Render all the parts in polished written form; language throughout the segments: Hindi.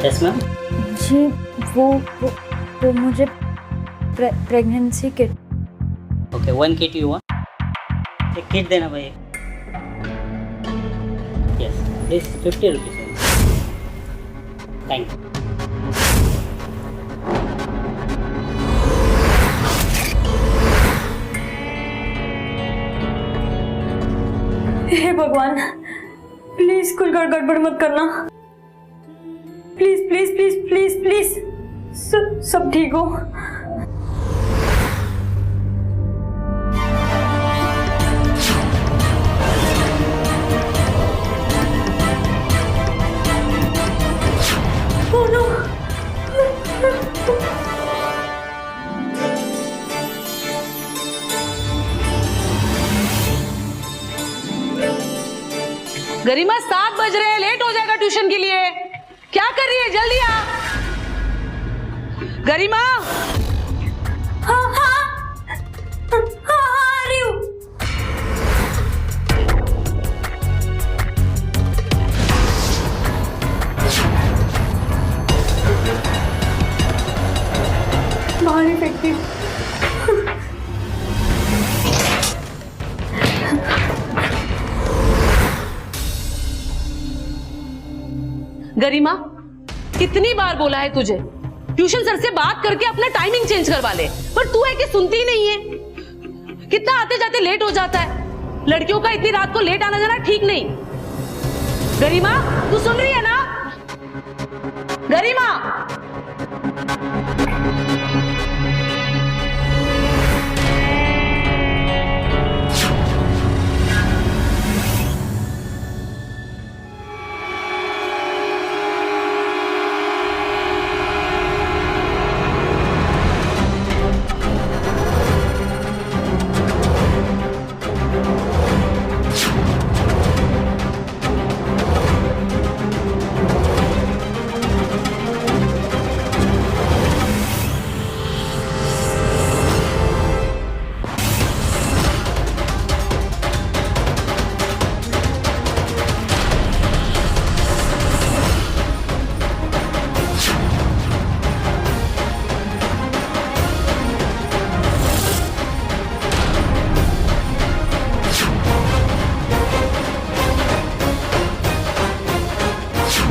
Yes ma'am. जी वो मुझे pregnancy kit. Okay 1 kit you want? एक किट देना भाई। Yes please 50 rupees. Thank you. हे भगवान, प्लीज कोई गड़बड़ मत करना। Please please please please please सब ठीक हो। Oh no! गरिमा 7 बज रहे हैं, लेट हो जाएगा ट्यूशन के लिए। क्या कर रही है, जल्दी आ। गरिमा। हाँ आ रही हूँ। बाहर ही फेंकती हूँ। गरिमा, कितनी बार बोला है तुझे, ट्यूशन सर से बात करके अपना टाइमिंग चेंज करवा ले, पर तू है कि सुनती ही नहीं है। कितना आते जाते लेट हो जाता है। लड़कियों का इतनी रात को लेट आना जाना ठीक नहीं। गरिमा, तू सुन रही है ना? गरिमा।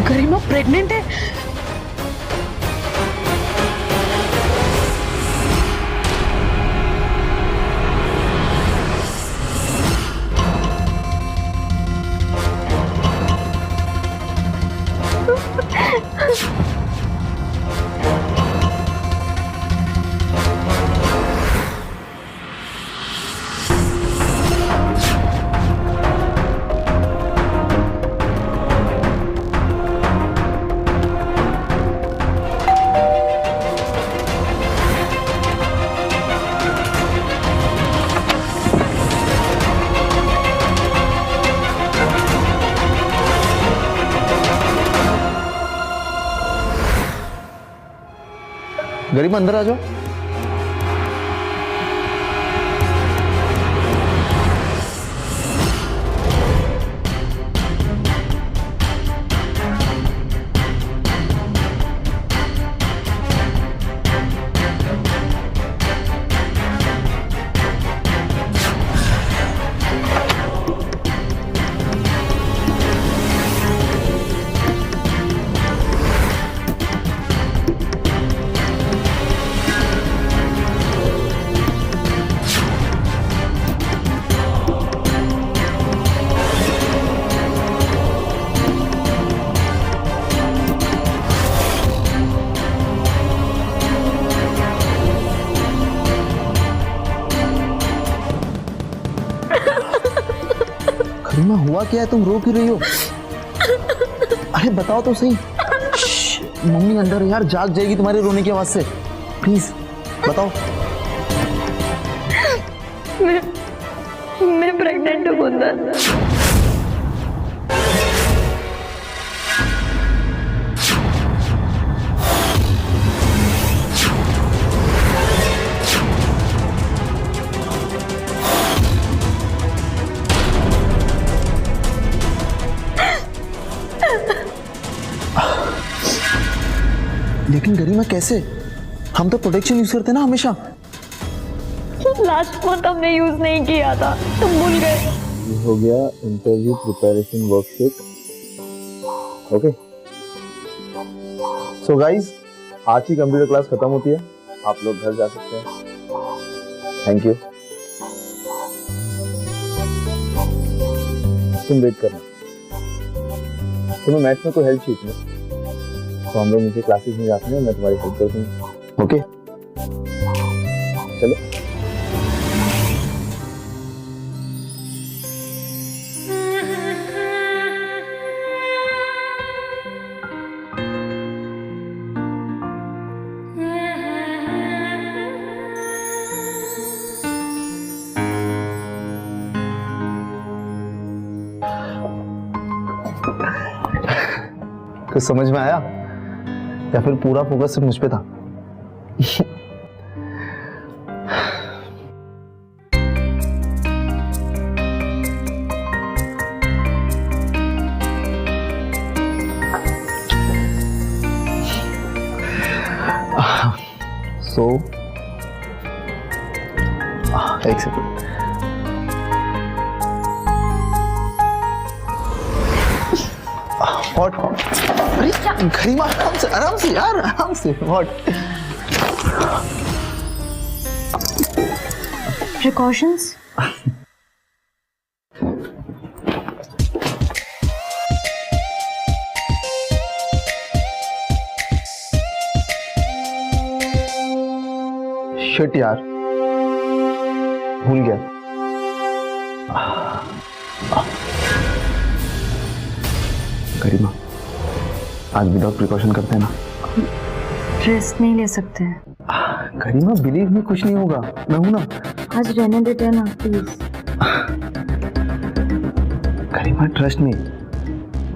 गरिमा प्रेग्नेंट है। गरिमा अंदर आ जाओ। गरिमा हुआ क्या है, तुम रो क्यों रही हो? अरे बताओ तो सही। मम्मी अंदर यार, जाग जाएगी तुम्हारे रोने की आवाज से। प्लीज बताओ। मैं प्रेग्नेंट हूँ कुंदन। लेकिन गरिमा कैसे? हम तो प्रोटेक्शन यूज करते हैं ना हमेशा। लास्ट मंथ हमने यूज नहीं किया था, तुम भूल गए। ये हो गया interview preparation worksheet. Okay so guys, आज की कंप्यूटर क्लास खत्म होती है, आप लोग घर जा सकते हैं। Thank you. तुम वेट करना, तुम्हें मैथ्स में कोई हेल्प चाहिए तो हम लोग नीचे क्लासेस में जाते हैं, मैं तुम्हारी हेल्प कर दूंगा। ओके चलो। कुछ समझ में आया या फिर पूरा फोकस सिर्फ मुझ पे था? सो एक सेकंड। What? अरे गरिमा आराम से यार, आराम से। What? Precautions? शिट यार, भूल गया। गरिमा, आज विदाउट प्रिकॉशन करते हैं ना? रिस्क नहीं ले सकते हैं। गरिमा बिलीव में कुछ नहीं होगा, मैं हूं ना। आज रहने देते हैं ना प्लीज। गरिमा ट्रस्ट में,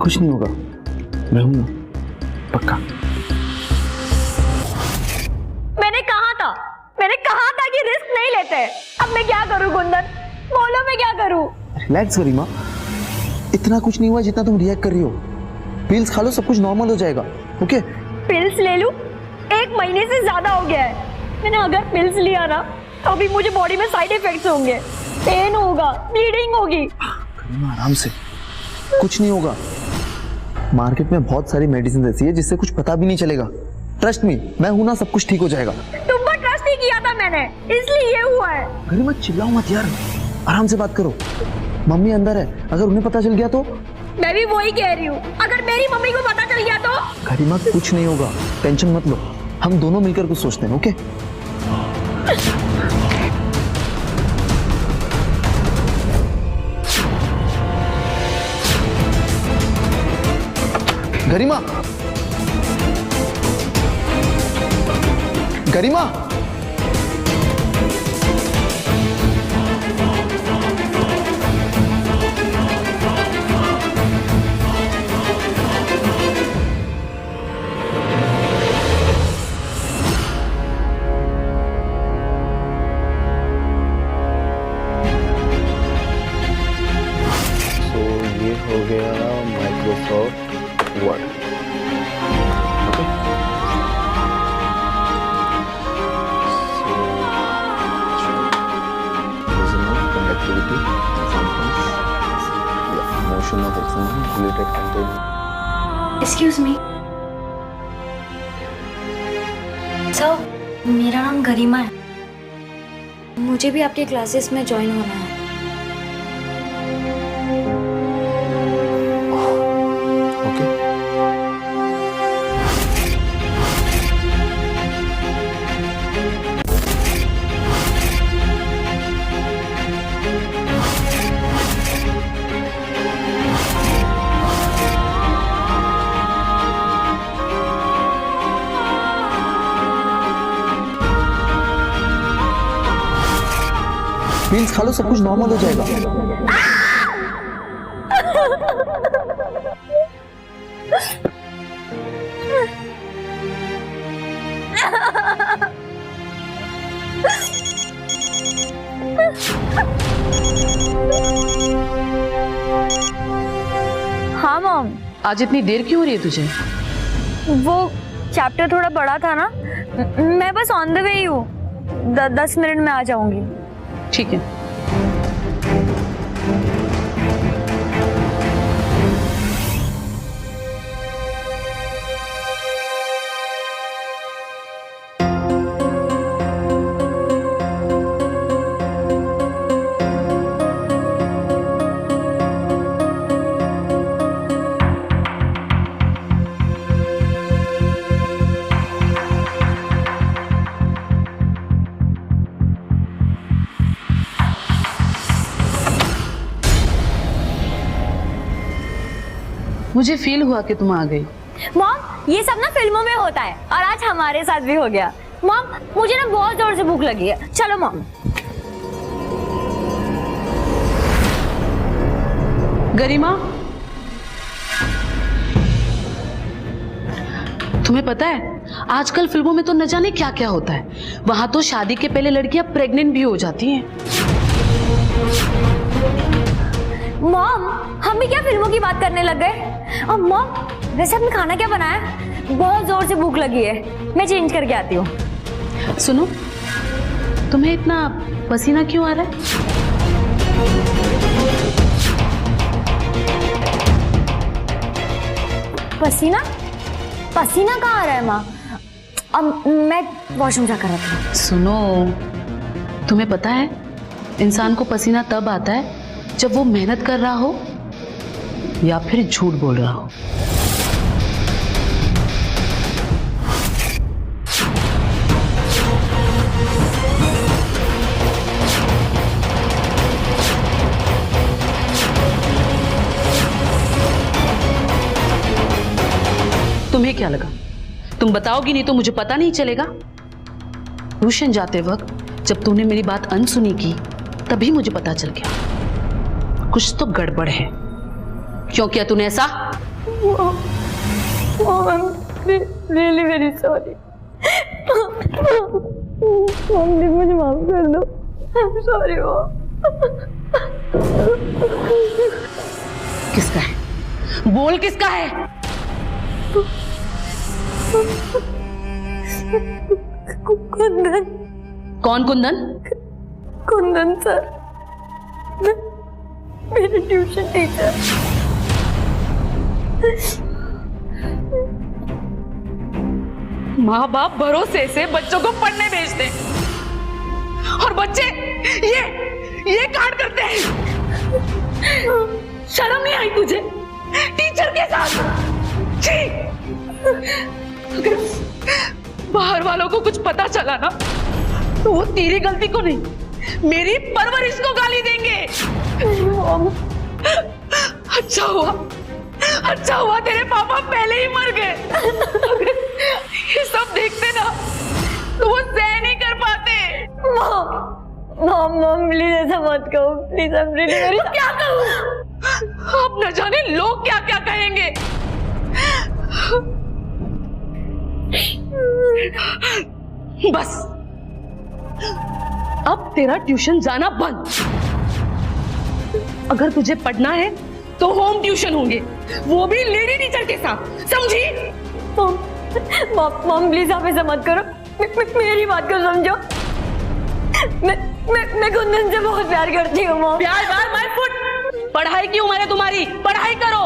कुछ नहीं होगा, मैं हूं ना, पक्का। मैंने कहा था कि रिस्क नहीं लेते। अब मैं क्या करूं कुंदन, बोलो मैं क्या करूं? रिलैक्स गरिमा, इतना कुछ नहीं हुआ जितना तुम रिएक्ट कर रही हो। पिल्स खा लो, सब कुछ नॉर्मल हो जाएगा। ओके? पिल्स ले लूं? 1 महीने से ज्यादा हो गया है। मैंने अगर पिल्स लिया ना तो अभी मुझे बॉडी में साइड इफेक्ट्स होंगे, पेन होगा, ब्लीडिंग होगी। गरिमा आराम से, कुछ नहीं होगा। मार्केट में बहुत सारी मेडिसिन ऐसी है जिससे कुछ पता भी नहीं चलेगा। ट्रस्ट मी, मैं हूं ना, सब कुछ ठीक हो जाएगा। तुम पर ट्रस्ट नहीं किया था मैंने, इसलिए ये हुआ है। गरिमा चिल्लाओ मत यार, आराम से बात करो। मम्मी अंदर है, अगर उन्हें पता चल गया तो? मैं भी वही कह रही हूँ, अगर मेरी मम्मी को पता चल गया तो? गरिमा कुछ नहीं होगा, टेंशन मत लो, हम दोनों मिलकर कुछ सोचते हैं। ओके? गरिमा, गरिमा, हो गया Microsoft word. conductivity, examples, motion of example, related content. Excuse me. Sir, मेरा नाम गरिमा है। मुझे भी आपके क्लासेस में ज्वाइन होना है। पिल्स खा लो, सब कुछ नॉर्मल हो जाएगा। हाँ मॉम। आज इतनी देर क्यों हो रही है तुझे? वो चैप्टर थोड़ा बड़ा था ना, मैं बस ऑन द वे ही हूँ, 10 मिनट में आ जाऊंगी। ठीक है। मुझे फील हुआ कि तुम आ गई। मॉम, ये सब ना फिल्मों में होता है और आज हमारे साथ भी हो गया। मॉम, मुझे ना बहुत जोर से भूख लगी है, चलो मॉम। गरिमा, तुम्हें पता है आजकल फिल्मों में तो न जाने क्या क्या होता है। वहां तो शादी के पहले लड़कियां प्रेग्नेंट भी हो जाती हैं। मॉम, हम भी क्या फिल्मों की बात करने लग गए? और मॉम, वैसे आपने खाना क्या बनाया? बहुत जोर से भूख लगी है, मैं चेंज करके आती हूँ। सुनो, तुम्हें इतना पसीना क्यों आ रहा है? पसीना? पसीना कहाँ आ रहा है माँ? अब मैं वॉशरूम जाकर आती हूँ। सुनो, तुम्हें पता है इंसान को पसीना तब आता है जब वो मेहनत कर रहा हो या फिर झूठ बोल रहा हो। तुम्हें क्या लगा? तुम बताओगी नहीं तो मुझे पता नहीं चलेगा? ट्यूशन जाते वक्त जब तूने मेरी बात अनसुनी की तभी मुझे पता चल गया कुछ तो गड़बड़ है। क्यों किया तूने ऐसा? रियली वेरी सॉरी मॉम, मुझे माफ कर दो। Sorry mom. किसका है? बोल किसका है? कुंदन। कौन कुंदन? कुंदन सर, मेरे ट्यूशन टीचर। माँ बाप भरोसे से बच्चों को पढ़ने भेजते हैं और बच्चे ये कांड करते हैं। शर्म नहीं आई तुझे? टीचर के साथ छी! अगर बाहर वालों को कुछ पता चला ना तो वो तेरी गलती को नहीं, मेरी परवरिश को गाली देंगे। अच्छा हुआ तेरे पापा पहले ही मर गए। अगर ये सब देखते ना तो वो सह नहीं कर पाते। मॉम प्लीज ऐसा मत कहो, please. I am really very. क्या कहूँ? अब न जाने लोग क्या क्या कहेंगे। बस अब तेरा ट्यूशन जाना बंद। अगर तुझे पढ़ना है तो होम ट्यूशन होंगे, वो भी लेडी टीचर के साथ, समझी? मॉम प्लीज आप ऐसा मत करो, मेरी बात को समझो। मैं कुंदन से बहुत प्यार करती हूँ मॉम। प्यार बार माय फुट। पढ़ाई की उम्र है तुम्हारी, पढ़ाई करो।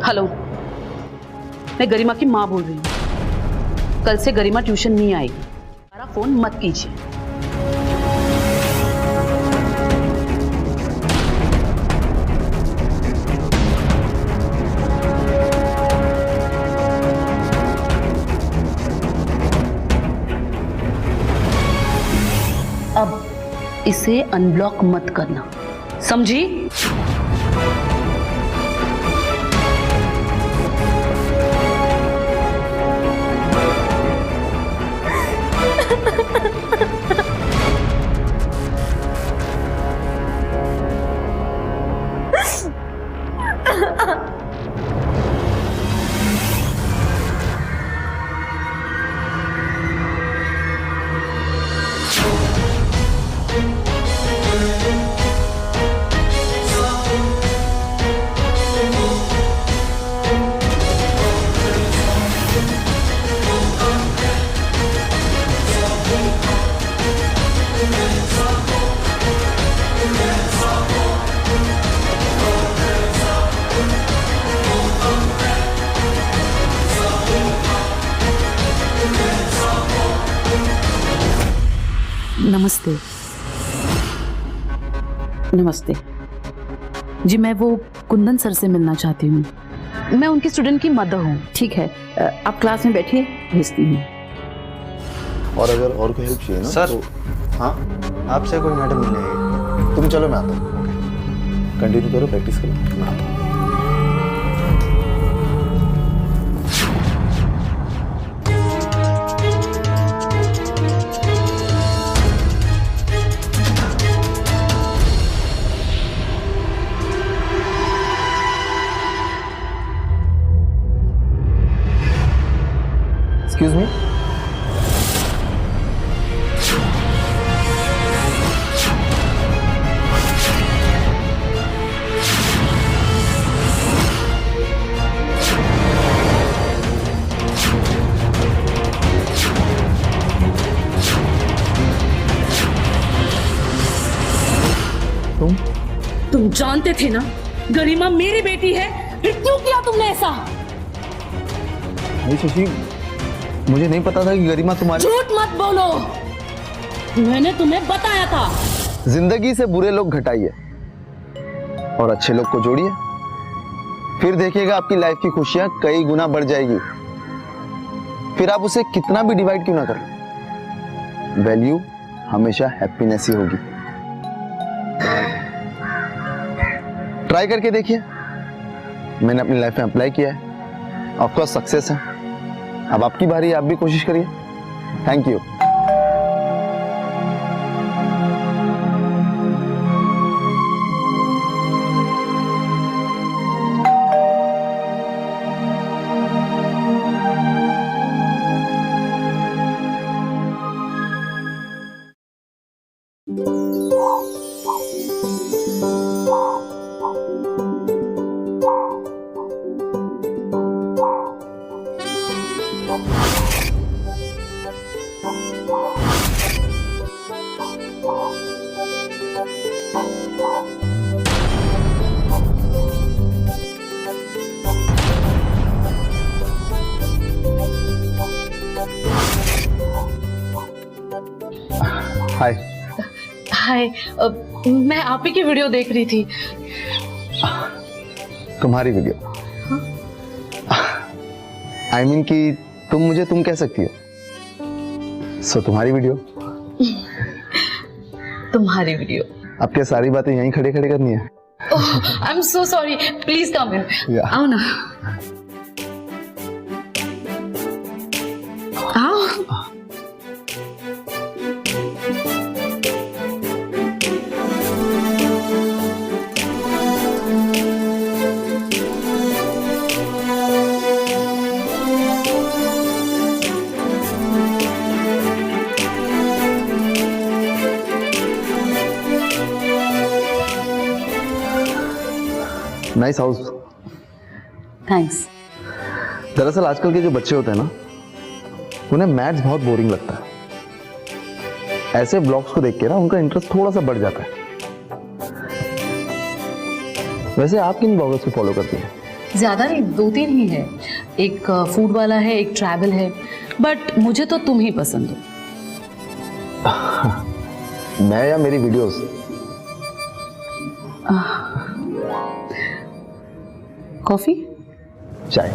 हेलो, मैं गरिमा की माँ बोल रही हूँ। कल से गरिमा ट्यूशन नहीं आएगी, हमारा फोन मत कीजिए। अब इसे अनब्लॉक मत करना, समझी? नमस्ते। नमस्ते जी, मैं वो कुंदन सर से मिलना चाहती हूँ। मैं उनकी स्टूडेंट की मदर हूँ। ठीक है, आप क्लास में बैठिए, भेजती हूँ। और अगर और कोई हेल्प चाहिए ना सर। तो हाँ आपसे कोई मैडम मिलने आई। तुम चलो, मैं आता हूँ। कंटिन्यू करो, प्रैक्टिस करो। मैं आता हूँ। Excuse me? तुम जानते थे ना गरिमा मेरी बेटी है, फिर क्यों किया तुमने ऐसा? नहीं शशि, मुझे नहीं पता था कि गरिमा तुम्हारी। झूठ मत बोलो, मैंने तुम्हें बताया था। जिंदगी से बुरे लोग घटाइए और अच्छे लोग को जोड़िए, फिर देखिएगा आपकी लाइफ की खुशियां कई गुना बढ़ जाएगी। फिर आप उसे कितना भी डिवाइड क्यों ना करें, वैल्यू हमेशा हैप्पीनेस ही होगी। ट्राई करके देखिए, मैंने अपनी लाइफ में अप्लाई किया है, ऑफ कोर्स सक्सेस है। अब आपकी बारी, आप भी कोशिश करिए। Thank you. हाय। हाय, मैं आप ही की वीडियो देख रही थी। तुम्हारी वीडियो? आई मीन कि तुम मुझे तुम कह सकती हो। सो तुम्हारी वीडियो। तुम्हारी वीडियो। अब क्या सारी बातें यहीं खड़े खड़े करनी है? I am so sorry, please come in. Yeah. आओ ना, आओ। Nice house. थैंक्स। दरअसल आजकल के जो बच्चे होते हैं ना, उन्हें मैथ्स बहुत बोरिंग लगता है। ऐसे ब्लॉग्स को देख के ना उनका इंटरेस्ट थोड़ा सा बढ़ जाता है। वैसे आप किन ब्लॉगर्स को फॉलो करती हैं? ज्यादा नहीं, 2-3 ही है। एक फूड वाला है, एक ट्रैवल है, बट मुझे तो तुम ही पसंद हो। मैं या मेरी वीडियोस? कॉफी? चाय।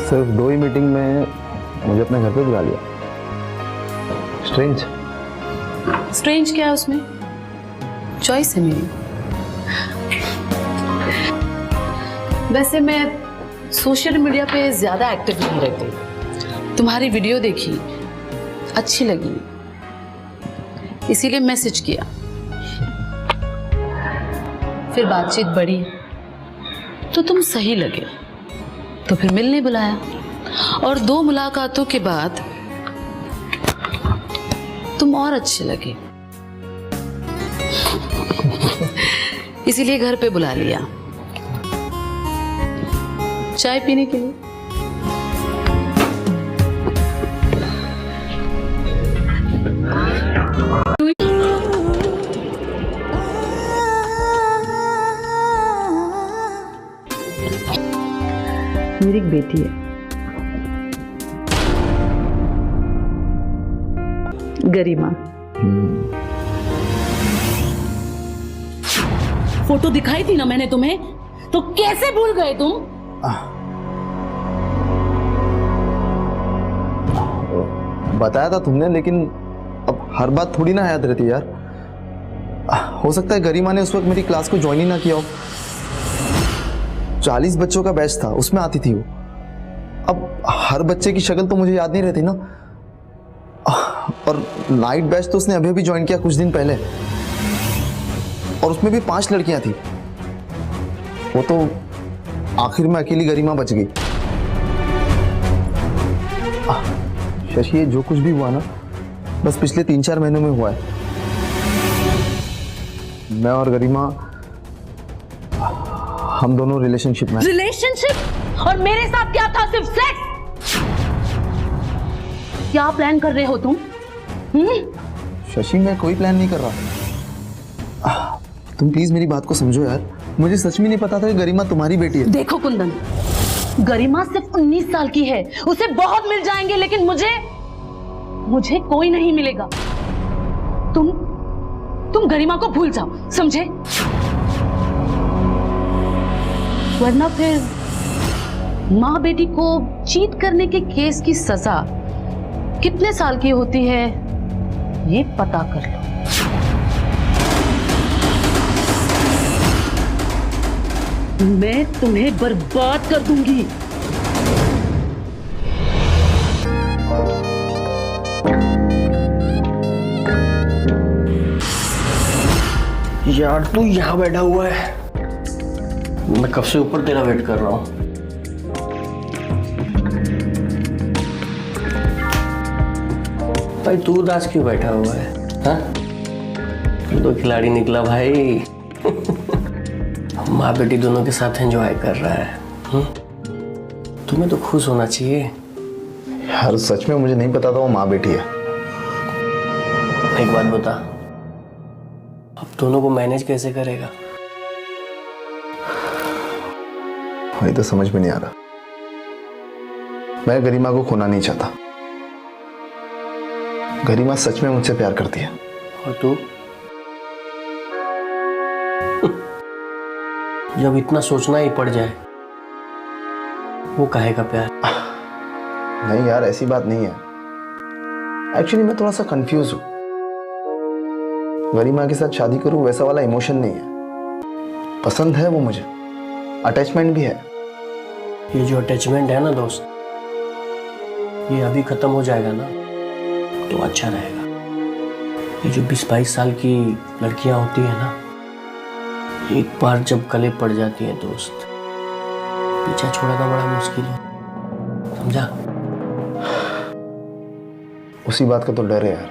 सिर्फ 2 ही मीटिंग में मुझे अपने घर पे बुला लिया। स्ट्रेंज। स्ट्रेंज क्या है उसमें? चॉइस है मेरी। वैसे मैं सोशल मीडिया पे ज्यादा एक्टिव नहीं रहती। तुम्हारी वीडियो देखी, अच्छी लगी, इसीलिए मैसेज किया। फिर बातचीत बढ़ी तो तुम सही लगे, तो फिर मिलने बुलाया, और 2 मुलाकातों के बाद तुम और अच्छे लगे, इसीलिए घर पे बुला लिया चाय पीने के लिए। मेरी एक बेटी है, गरिमा। फोटो दिखाई थी ना मैंने तुम्हें, तो कैसे भूल गए तुम? बताया था तुमने, लेकिन अब हर बात थोड़ी ना याद रहती यार। हो सकता है गरिमा ने उस वक्त मेरी क्लास को ज्वाइन ही ना किया हो। 40 बच्चों का बैच था, उसमें आती थी वो। अब हर बच्चे की शक्ल तो मुझे याद नहीं रहती ना। और नाइट बैच तो उसने अभी अभी ज्वाइन किया कुछ दिन पहले, और उसमें भी 5 लड़कियां थी। वो तो आखिर में अकेली गरिमा बच गई। शशि, ये जो कुछ भी हुआ ना, बस पिछले 3-4 महीनों में हुआ है। मैं और गरिमा, हम दोनों रिलेशनशिप में। रिलेशनशिप? और मेरे साथ क्या था? सिर्फ सेक्स? क्या प्लान कर रहे हो तुम? शशि, मैं कोई प्लान नहीं कर रहा। तुम प्लीज मेरी बात को समझो यार। मुझे सच में नहीं पता था कि गरिमा तुम्हारी बेटी है। देखो कुंदन, गरिमा सिर्फ 19 साल की है, उसे बहुत मिल जाएंगे, लेकिन मुझे कोई नहीं मिलेगा। तुम गरिमा को भूल जाओ, समझे? वरना फिर माँ बेटी को चीट करने के केस की सजा कितने साल की होती है, ये पता कर लो। मैं तुम्हें बर्बाद कर दूंगी। यार तू यहाँ बैठा हुआ है, मैं कब से ऊपर तेरा वेट कर रहा हूँ। भाई तू उदास क्यों बैठा हुआ है? हाँ, तू तो खिलाड़ी निकला भाई। माँ बेटी दोनों के साथ एंजॉय कर रहा है। तुम्हें तो खुश होना चाहिए यार। सच में मुझे नहीं पता था वो माँ बेटी है। एक बात बता, अब दोनों को मैनेज कैसे करेगा? वही तो समझ में नहीं आ रहा। मैं गरिमा को खोना नहीं चाहता। गरिमा सच में मुझसे प्यार करती है। और तू? जब इतना सोचना ही पड़ जाए, वो काहेगा प्यार? नहीं यार, ऐसी बात नहीं है। एक्चुअली मैं थोड़ा सा कंफ्यूज हूं। गरिमा के साथ शादी करूं वैसा वाला इमोशन नहीं है। पसंद है वो मुझे, अटैचमेंट भी है। ये जो अटैचमेंट है ना दोस्त, ये अभी खत्म हो जाएगा ना तो अच्छा रहेगा। ये जो 20-22 साल की लड़कियां होती है ना, एक बार जब गले पड़ जाती है दोस्त, पीछा छोड़ना बड़ा मुश्किल है, समझा? उसी बात का तो डर है यार।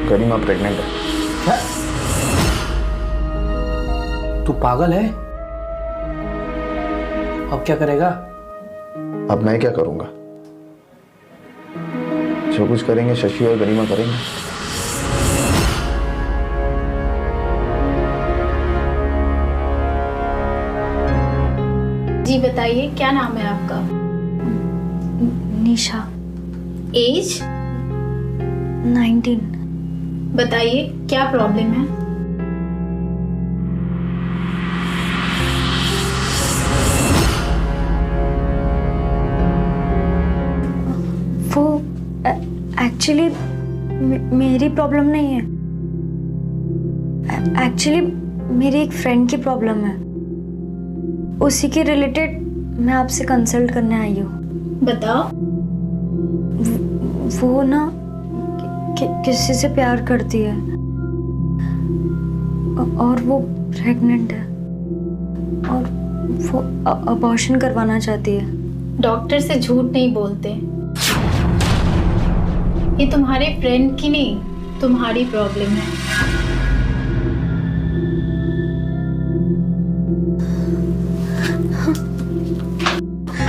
गरिमा प्रेग्नेंट है। क्या? तू पागल है? अब क्या करेगा? अब मैं क्या करूंगा? जो कुछ करेंगे शशि और गरिमा करेंगे। जी बताइए, क्या नाम है आपका? निशा। एज? 19। बताइए क्या प्रॉब्लम है? वो एक्चुअली मेरी प्रॉब्लम नहीं है। एक्चुअली मेरी एक फ्रेंड की प्रॉब्लम है, उसी के रिलेटेड मैं आपसे कंसल्ट करने आई हूँ। बताओ। वो ना किसी से प्यार करती है और वो प्रेग्नेंट है और वो अबॉर्शन करवाना चाहती है। डॉक्टर से झूठ नहीं बोलते। ये तुम्हारे फ्रेंड की नहीं, तुम्हारी प्रॉब्लम है।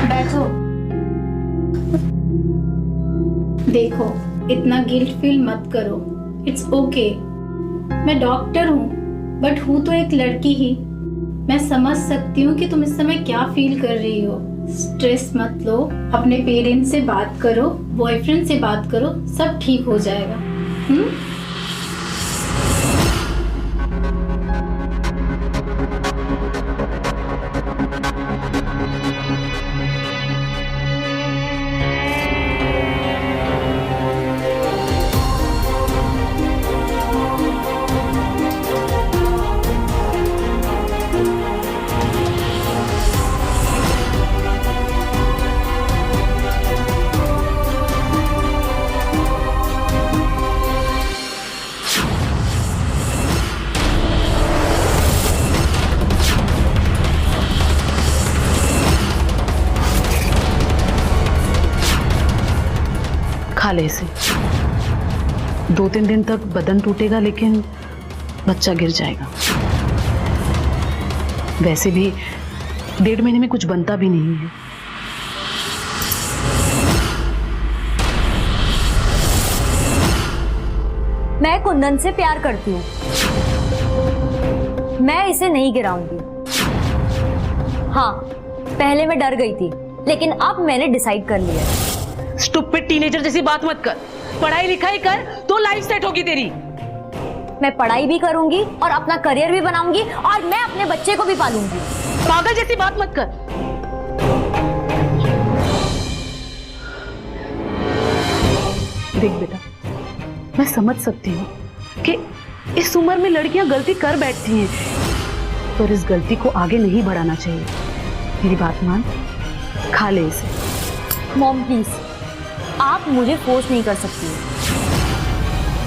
बैठो। देखो, इतना गिल्ट फील मत करो। It's okay. मैं डॉक्टर हूँ, बट हूँ तो एक लड़की ही। मैं समझ सकती हूँ कि तुम इस समय क्या फील कर रही हो। स्ट्रेस मत लो, अपने पेरेंट्स से बात करो, बॉयफ्रेंड से बात करो, सब ठीक हो जाएगा। खा ले इसे। 2-3 दिन तक बदन टूटेगा, लेकिन बच्चा गिर जाएगा। वैसे भी 1.5 महीने में कुछ बनता भी नहीं है। मैं कुंदन से प्यार करती हूँ, मैं इसे नहीं गिराऊंगी। हाँ, पहले मैं डर गई थी, लेकिन अब मैंने डिसाइड कर लिया है। स्टूपिड टीनेजर जैसी बात मत कर। पढ़ाई लिखाई कर तो लाइफ सेट होगी तेरी। मैं पढ़ाई भी करूंगी और अपना करियर भी बनाऊंगी, और मैं अपने बच्चे को भी पालूंगी। पागल जैसी बात मत कर। देख बेटा, मैं समझ सकती हूँ कि इस उम्र में लड़कियां गलती कर बैठती हैं, पर इस गलती को आगे नहीं बढ़ाना चाहिए। मेरी बात मान, खा ले इसे। मॉम प्लीज, आप मुझे फोर्स नहीं कर सकती।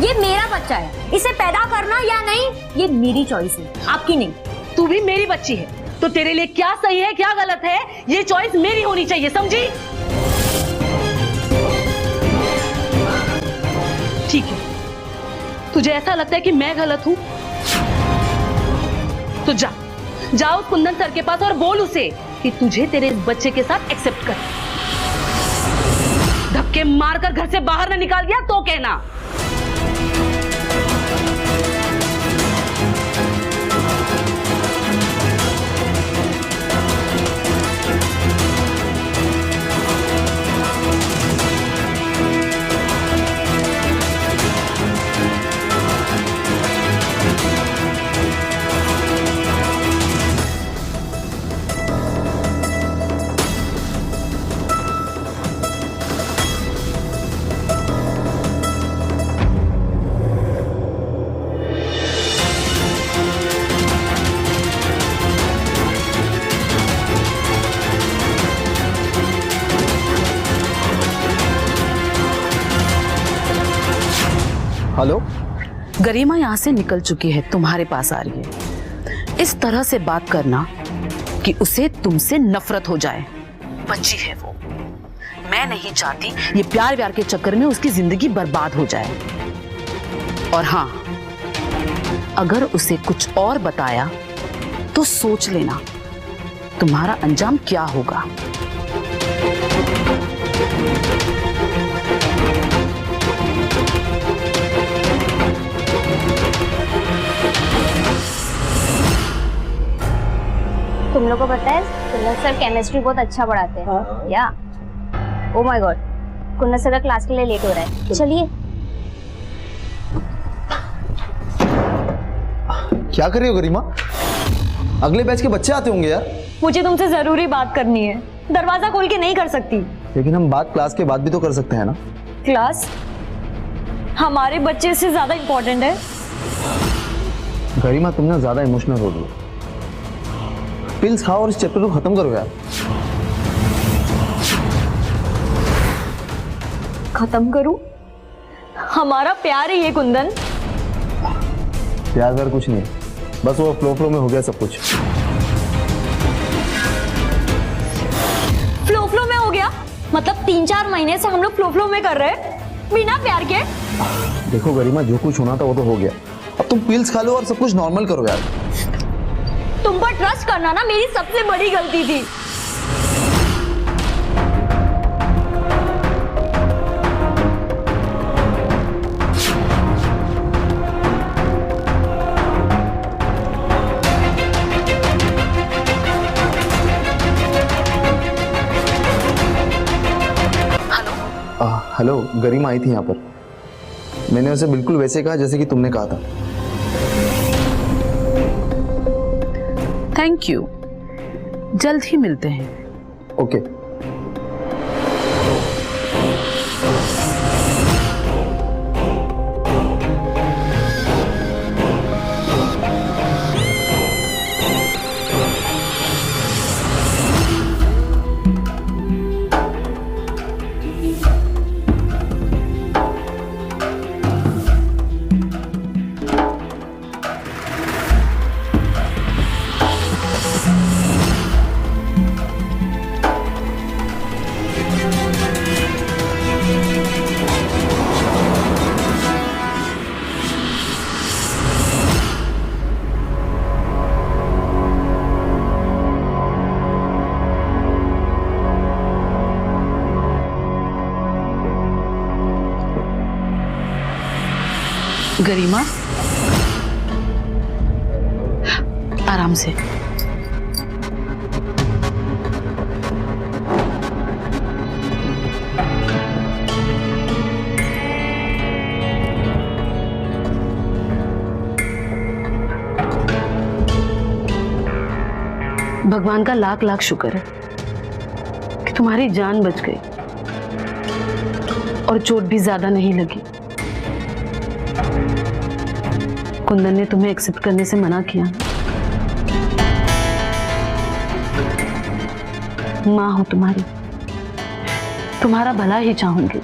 ये मेरा बच्चा है, इसे पैदा करना या नहीं ये मेरी चॉइस है, आपकी नहीं। तू भी मेरी बच्ची है, तो तेरे लिए क्या सही है क्या गलत है ये चॉइस मेरी होनी चाहिए, समझी? ठीक है, तुझे ऐसा लगता है कि मैं गलत हूं, तो जा उस कुंदन सर के पास और बोल उसे कि तुझे तेरे इस बच्चे के साथ एक्सेप्ट कर। धक्के मारकर घर से बाहर ना निकाल दिया तो कहना। हेलो, गरिमा यहाँ से निकल चुकी है, तुम्हारे पास आ रही है। इस तरह से बात करना कि उसे तुमसे नफरत हो जाए। बच्ची है वो, मैं नहीं चाहती ये प्यार व्यार के चक्कर में उसकी जिंदगी बर्बाद हो जाए। और हाँ, अगर उसे कुछ और बताया तो सोच लेना तुम्हारा अंजाम क्या होगा। तुम लोग को पता है कुंदन सर केमिस्ट्री बहुत अच्छा पढ़ाते हैं। या oh my God, Kundan sir का क्लास के लिए लेट हो रहा है। चलिए। क्या कर रही हो गरिमा? अगले बैच के बच्चे आते होंगे यार। मुझे तुमसे जरूरी बात करनी है, दरवाजा खोल के नहीं कर सकती। लेकिन हम बात क्लास के बाद भी तो कर सकते हैं ना। क्लास हमारे बच्चे से ज्यादा इंपॉर्टेंट है। गरिमा, तुम ना ज्यादा इमोशनल हो रही हो। पिल्स खाओ और इस चैप्टर को खत्म करो यार। खत्म करूं? हमारा प्यार है ये कुंदन। प्यार कर कुछ नहीं, बस वो फ्लो में हो गया सब कुछ। फ्लो में हो गया? मतलब 3-4 महीने से हम लोग फ्लो में कर रहे हैं बिना प्यार के। देखो गरिमा, जो कुछ होना था वो तो हो गया। अब तुम पिल्स खा लो और सब कुछ नॉर्मल करो यार। तुम पर ट्रस्ट करना ना मेरी सबसे बड़ी गलती थी। हेलो, गरिमा आई थी यहाँ पर। मैंने उसे बिल्कुल वैसे कहा जैसे कि तुमने कहा था। थैंक यू, जल्द ही मिलते हैं। ओके। गरिमा, आराम से। भगवान का लाख लाख शुक्र है कि तुम्हारी जान बच गई और चोट भी ज्यादा नहीं लगी। कुंदन ने तुम्हें एक्सेप्ट करने से मना किया। माँ हो तुम्हारी, तुम्हारा भला ही चाहूंगी।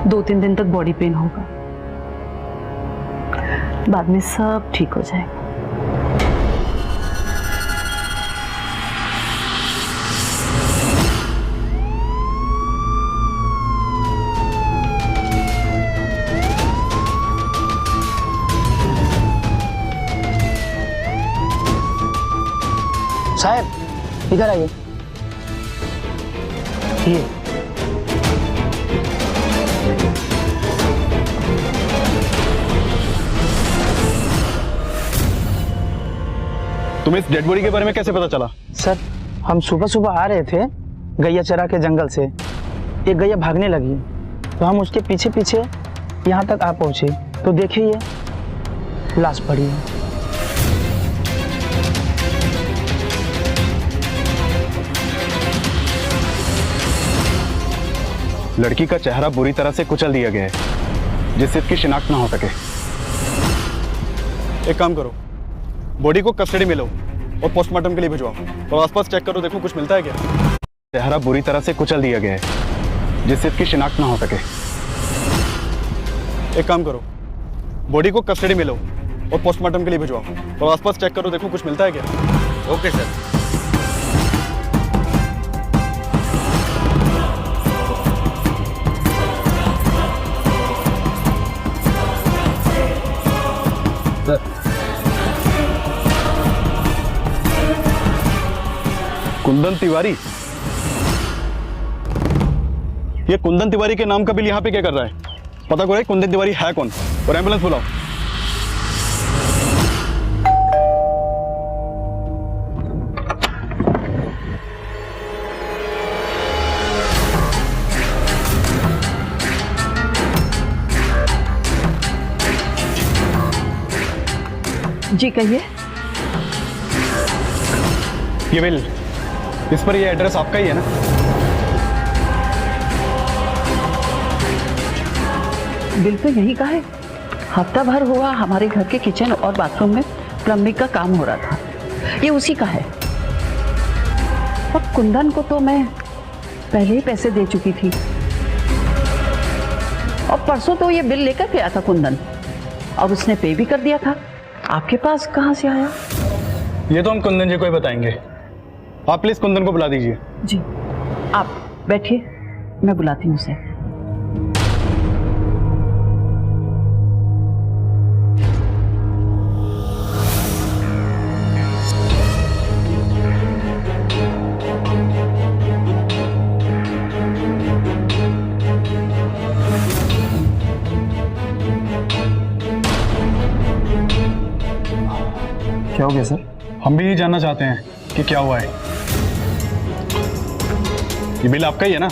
दो तीन दिन तक बॉडी पेन होगा, बाद में सब ठीक हो जाएगा। साहब इधर आइए। ये तुम्हें इस डेड बॉडी के बारे में कैसे पता चला? सर, हम सुबह सुबह आ रहे थे गैया चरा के जंगल से। एक गैया भागने लगी तो हम उसके पीछे पीछे यहाँ तक आ पहुँचे तो देखिए लाश पड़ी है। लड़की का चेहरा बुरी तरह से कुचल दिया गया है जिससे इसकी शिनाख्त ना हो सके। एक काम करो, बॉडी को कस्टडी में लो और पोस्टमार्टम के लिए भिजवाओ और आसपास चेक करो, देखो कुछ मिलता है क्या। चेहरा बुरी तरह से कुचल दिया गया है जिससे इसकी शिनाख्त ना हो सके। एक काम करो, बॉडी को कस्टडी में लो और पोस्टमार्टम के लिए भिजवाओ और आसपास चेक करो, देखो कुछ मिलता है क्या। Okay sir. कुंदन तिवारी, ये कुंदन तिवारी के नाम का बिल यहाँ पे क्या कर रहा है? पता करो कुंदन तिवारी है कौन और एम्बुलेंस बुलाओ। जी कहिए। ये बिल, इस पर ये एड्रेस आपका ही है ना? बिल तो यही का है। हफ्ता भर हुआ हमारे घर के किचन और बाथरूम में प्लम्बिंग का काम हो रहा था। ये उसी का है। और कुंदन को तो मैं पहले ही पैसे दे चुकी थी, और परसों तो ये बिल लेकर गया था कुंदन, और उसने पे भी कर दिया था। आपके पास कहाँ से आया? ये तो हम कुंदन जी को ही बताएंगे। आप प्लीज कुंदन को बुला दीजिए। जी आप बैठिए, मैं बुलाती हूँ उसे। क्या हो गया सर? हम भी ये जानना चाहते हैं कि क्या हुआ है। ये बिल आपका ही है ना?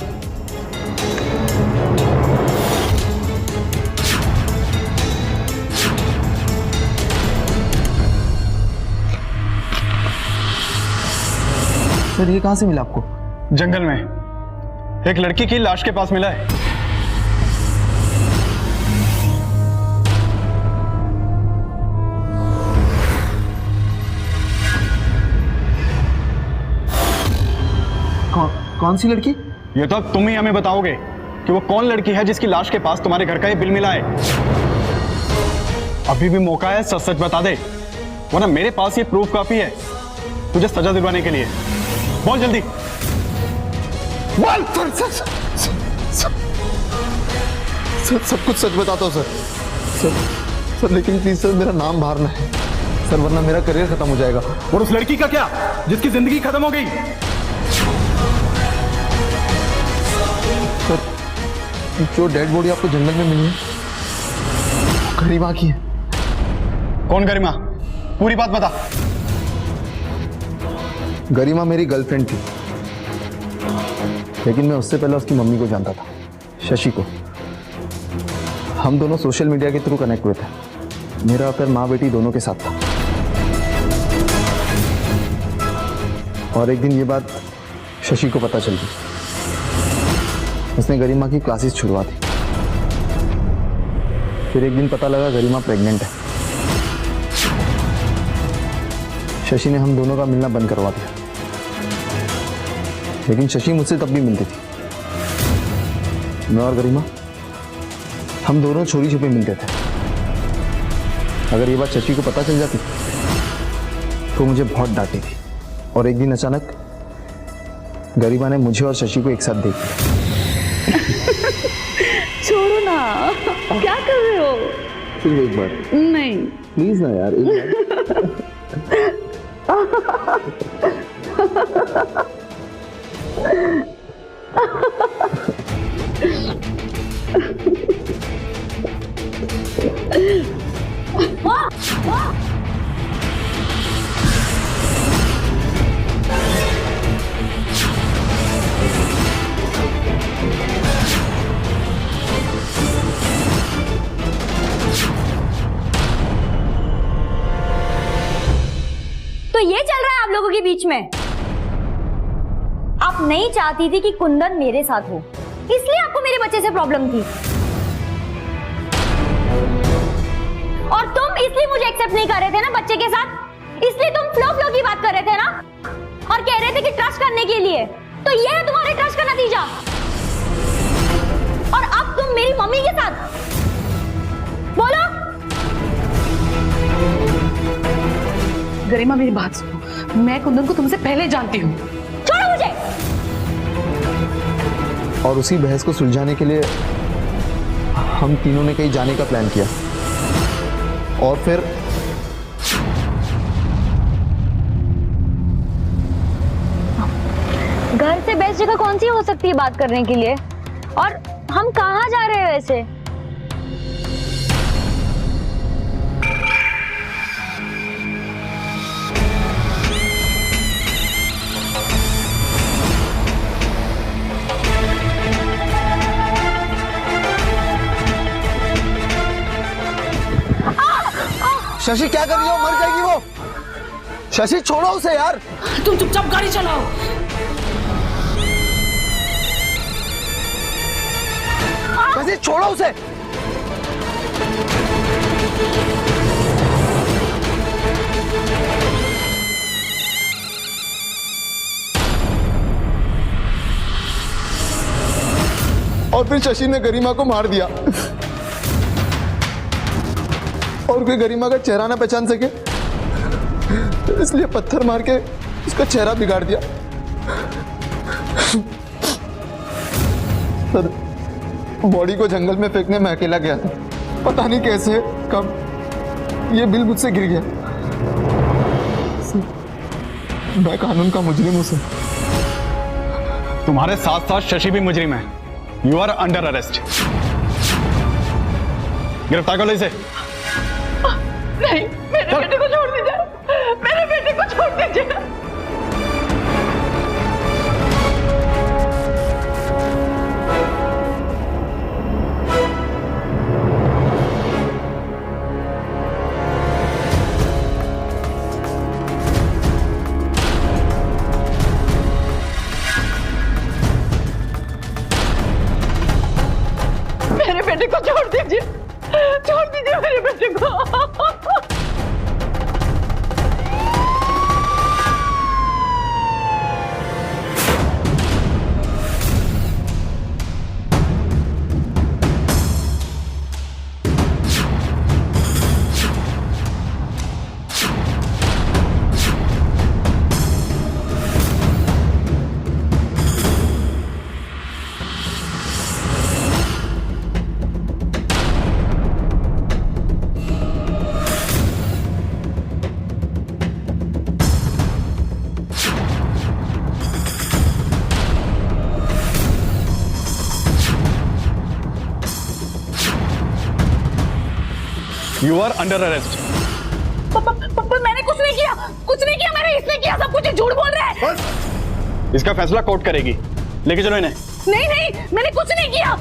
सर ये कहाँ से मिला आपको? जंगल में एक लड़की की लाश के पास मिला है। कौन सी लड़की? ये तो अब तुम ही हमें बताओगे कि वो कौन लड़की है जिसकी लाश के पास तुम्हारे घर का ये बिल मिला है। अभी भी मौका है, सच सच बता दे, वरना मेरे पास ये प्रूफ काफी है तुझे सजा दिलवाने के लिए। बोल जल्दी बोल। सर सब कुछ सच बताता हूँ सर लेकिन प्लीज सर मेरा नाम बाहर ना है सर, वरना मेरा करियर खत्म हो जाएगा। और उस लड़की का क्या जिसकी जिंदगी खत्म हो गई? सर जो डेड बॉडी आपको जंगल में मिली है गरिमा की है। कौन गरिमा? पूरी बात बता। गरिमा मेरी गर्लफ्रेंड थी, लेकिन मैं उससे पहले उसकी मम्मी को जानता था, शशि को। हम दोनों सोशल मीडिया के थ्रू कनेक्ट हुए थे। मेरा अफेयर माँ बेटी दोनों के साथ था। और एक दिन ये बात शशि को पता चल गई। उसने गरिमा की क्लासेस छुड़वा दी। फिर एक दिन पता लगा गरिमा प्रेग्नेंट है। शशि ने हम दोनों का मिलना बंद करवा दिया, लेकिन शशि मुझसे तब भी मिलती थी। मैं और गरिमा हम दोनों चोरी छुपे मिलते थे। अगर ये बात शशि को पता चल जाती तो मुझे बहुत डांटी थी। और एक दिन अचानक गरिमा ने मुझे और शशि को एक साथ देख लिया। छोड़ो ना, क्या कर रहे हो? सिर्फ एक बार नहीं प्लीज ना यार, एक बार। तो ये चल रहा है आप लोगों के बीच में? आप नहीं चाहती थी कि कुंदन मेरे साथ हो, इसलिए आपको मेरे बच्चे से प्रॉब्लम थी। और तुम इसलिए मुझे एक्सेप्ट नहीं कर रहे थे ना बच्चे के साथ, इसलिए तुम फ्लो फ्लो की बात कर रहे थे ना, और कह रहे थे कि ट्रस्ट करने के लिए। तो ये है तुम्हारे ट्रस्ट का नतीजा। और अब तुम मेरी मम्मी के साथ बोलो। गरिमा मेरी बात सुनो, मैं कुंदन को तुमसे पहले जानती हूँ। छोड़ो मुझे। और उसी बहस को सुलझाने के लिए हम तीनों ने कहीं जाने का प्लान किया। और फिर घर से बेस्ट जगह कौन सी हो सकती है बात करने के लिए? और हम कहाँ जा रहे हैं वैसे? शशि क्या कर रही हो? मर जाएगी वो। शशि छोड़ो उसे यार। तुम चुपचाप गाड़ी चलाओ। शशि छोड़ो उसे। और फिर शशि ने गरिमा को मार दिया और कोई गरिमा का चेहरा ना पहचान सके इसलिए पत्थर मार के उसका चेहरा बिगाड़ दिया। सर, बॉडी को जंगल में फेंकने में अकेला गया था, पता नहीं कैसे कब ये बिल मुझसे गिर गया। सर, मैं कानून का मुजरिम हूं सर। तुम्हारे साथ साथ शशि भी मुजरिम है। You are under arrest. गिरफ्तार करो इसे। नहीं, मेरे बेटे को छोड़ दीजिए, मेरे बेटे को छोड़ दीजिए। मेरे बेटे को छोड़ दीजिए, छोड़ दीजिए मेरे बेटे को। You are under arrest. मैंने कुछ नहीं किया, कुछ नहीं किया मैंने, इसने किया सब कुछ, झूठ बोल रहा है। इसका फैसला कोर्ट करेगी, लेके चलो इन्हें। नहीं नहीं, मैंने कुछ नहीं किया।